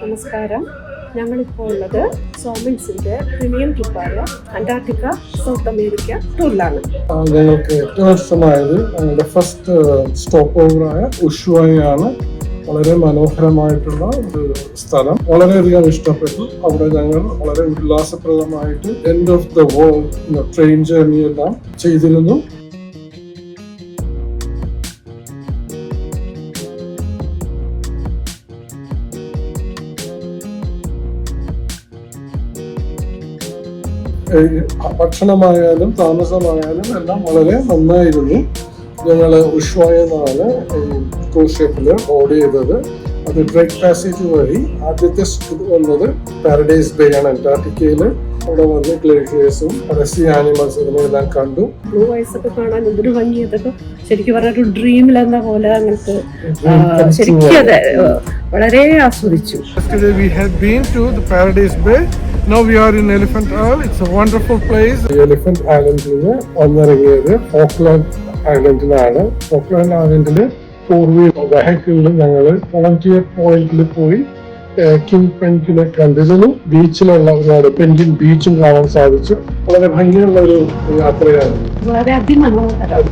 നമസ്കാരം. ഞങ്ങളിപ്പോൾ ഉള്ളത് സോമൻസിന്റെ പ്രീമിയം ട്രിപ്പായ അന്റാർട്ടിക്ക സൗത്ത് അമേരിക്ക ടൂറിലാണ്. ഞങ്ങൾക്ക് ഏറ്റവും ഇഷ്ടമായത് ഞങ്ങളുടെ ഫസ്റ്റ് സ്റ്റോപ്പ് ഓവറായ ഉഷുവായാണ്. വളരെ മനോഹരമായിട്ടുള്ള ഒരു സ്ഥലം, വളരെയധികം ഇഷ്ടപ്പെട്ടു. അവിടെ ഞങ്ങൾ വളരെ ഉല്ലാസപ്രദമായിട്ട് end of the world train journey എല്ലാം ചെയ്തിരുന്നു. ഭക്ഷണമായാലും താമസമായാലും എല്ലാം വളരെ നന്നായിരുന്നു. ഞങ്ങൾ ഉഷ്വായെന്നാണ് ക്രൂസ് ഷിപ്പിൽ ഓർഡർ ചെയ്തത്. അത് ഡ്രൈക്ക് പാസേജ് വഴി ആദ്യത്തെ വന്നത് പാരഡൈസ് ബേ ആണ് അന്റാർട്ടിക്കയിൽ. അവിടെ വന്ന് ഗ്ലേഷ്യേഴ്സും സീ ആനിമൽസ് ഇതിനെല്ലാം കണ്ടു. ബ്ലൂ ഐസ് ഒക്കെ കാണാൻ എന്തൊരു ഭംഗി. അതൊക്കെ ശരിക്കും പറഞ്ഞൊരു ഡ്രീമിലെന്ന പോലെ അങ്ങനത്തെ ശരിക്കും അതെ വളരെ ആസ്വദിച്ചു. Yesterday we had been to the Paradise Bay. Now we are in Elephant Isle. It's a wonderful place. Elephant Islandൽ നിന്ന് വന്നിറങ്ങിയത് ഓക്ലാൻഡ് ഐലൻഡിലാണ്. ഓക്ലാൻഡ് ഐലൻഡിൽ 4-wheel വെഹിക്കിളിൽ ഞങ്ങൾ വോളണ്ടിയർ പോയിന്റിൽ പോയി കിങ് പെൻഗിനെ കണ്ടിരുന്നു. ബീച്ചിലുള്ള ഒരുപാട് പെൻഗിൻ ബീച്ചും കാണാൻ സാധിച്ചു. വളരെ ഭംഗിയുള്ള ഒരു യാത്രയാണ്. വളരെ അതിമനോഹരം.